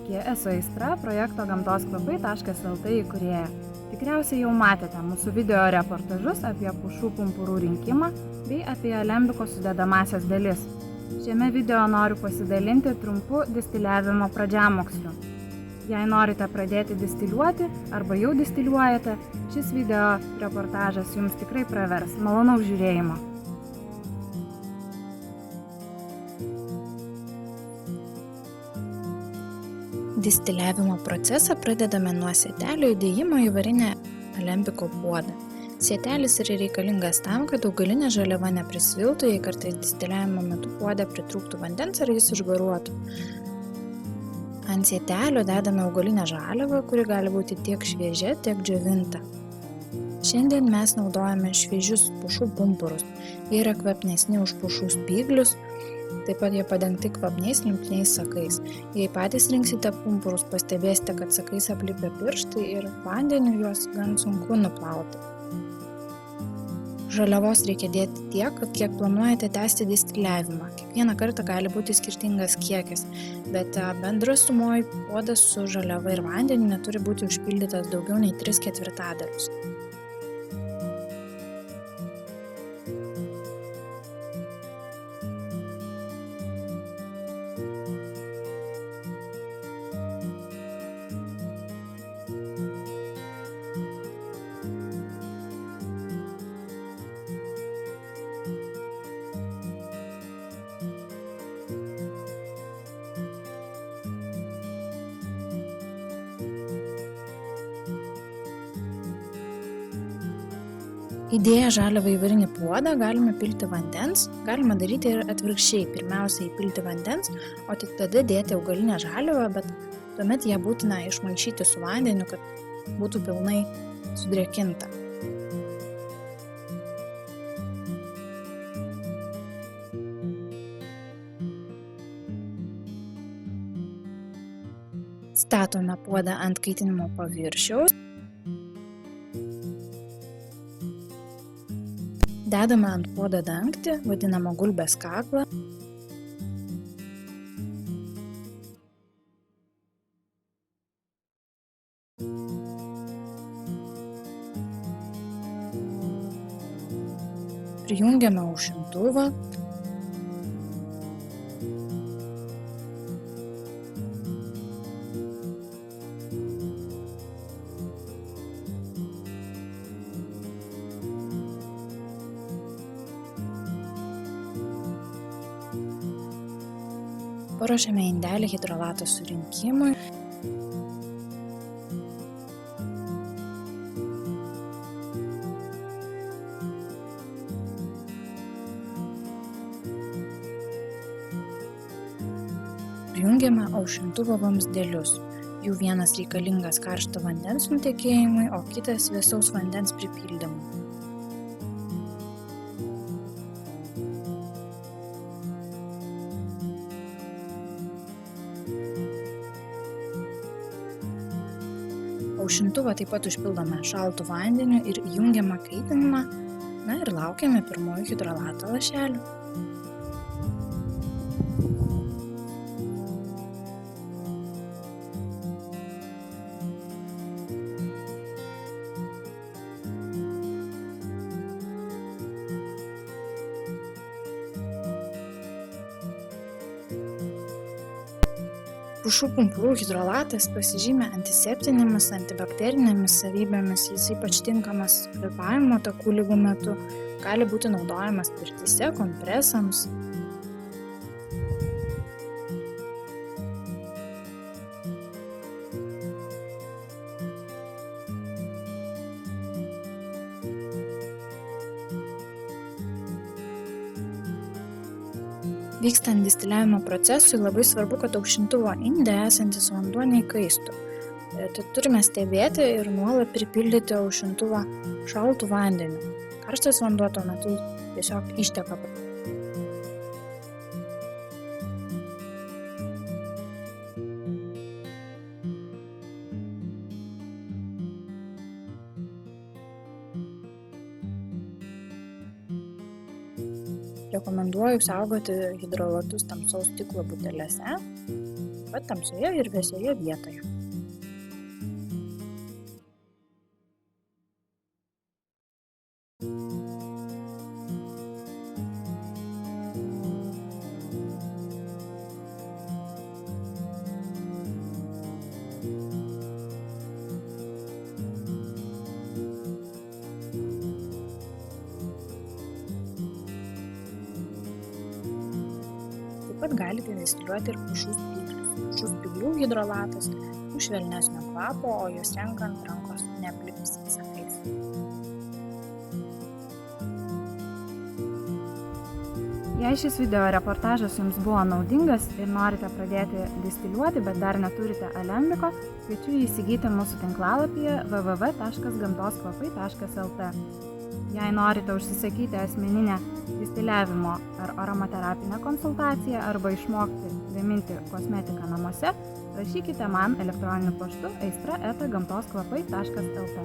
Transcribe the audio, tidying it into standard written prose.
Sveiki, esu Aistra, projekto gamtoskvapai.lt įkūrėja. Tikriausiai jau matėte mūsų video reportažus apie pušų pumpurų rinkimą bei apie alembiko sudedamąsias dalis. Šiame video noriu pasidalinti trumpu distiliavimo pradžiamoksliu. Jei norite pradėti distiliuoti arba jau distiliuojate, šis video reportažas jums tikrai pravers. Malonaus žiūrėjimo. Distiliavimo procesą pradedame nuo sietelio įdėjimo į varinę alembiko puodą. Sietelis yra reikalingas tam, kad augalinė žaliava neprisviltų, jei kartais distiliavimo metu puode pritrūktų vandens ar jis išgaruotų. Ant sietelio dedame augalinę žaliavą, kuri gali būti tiek šviežia, tiek džiovinta. Šiandien mes naudojame šviežius pušų pumpurus. Jie yra kvapnesni už pušų spyglius. Taip pat jie padengti kvapniais limpniais sakais. Jei patys rinksite pumpurus, pastebėsite, kad sakais aplipę pirštai ir vandeniu juos gan sunku nuplauti. Žaliavos reikia dėti tiek, kad kiek planuojate tęsti distiliavimą. Kiekvieną kartą gali būti skirtingas kiekis, bet bendras sumoj puodas su žaliava ir vandeniu neturi būti užpildytas daugiau nei 3/4. Įdėję žaliavą į varinį puodą galime pilti vandens, galima daryti ir atvirkščiai. Pirmiausia įpilti vandens, o tik tada dėti augalinę žaliavą, bet tuomet ją būtina išmaišyti su vandeniu, kad būtų pilnai sudrėkinta. Statome puodą ant kaitinimo paviršiaus. Dedame ant puodo dangtį, vadinamą gulbės kaklą. Prijungiame aušintuvą. Paruošiame indelį hidrolato surinkimui. Prijungiame aušintuvo vamzdelius. Jų vienas reikalingas karšto vandens nutekėjimui, o kitas vėsaus vandens pripildymui. Aušintuvą taip pat užpildome šaltu vandeniu ir įjungiame kaitinimą, ir laukiame pirmųjų hidrolato lašelių. Pušų pumpurų hidrolatas pasižymi antiseptinėmis, antibakterinėmis savybėmis, jis ypač tinkamas kvėpavimo takų ligų metu, gali būti naudojamas pirtyse, kompresams. Vykstant distiliavimo procesui labai svarbu, kad aušintuvo inde esantis vanduo neįkaistų. Tad turime stebėti ir nuolat pripildyti aušintuvą šaltu vandeniu. Karštas vanduo tuo metu tiesiog išteka. Rekomenduoju saugoti hidrolatus tamsaus stiklo butelėse. taip pat tamsioje ir vėsioje vietoje. Taip pat galite distiliuoti ir pušų spyglius. Pušų spyglių hidrolatas jų švelnesnio kvapo, o juos renkant rankos neaplips sakais. Jei šis video reportažas jums buvo naudingas ir norite pradėti distiliuoti, bet dar neturite alembiko, kviečiu jį įsigyti mūsų tinklalapyje www.gamtoskvapai.lt. Jei norite užsisakyti asmeninę distiliavimo ar aromaterapinę konsultaciją arba išmokti gaminti kosmetiką namuose, rašykite man elektroniniu paštu aistra@gamtoskvapai.lt.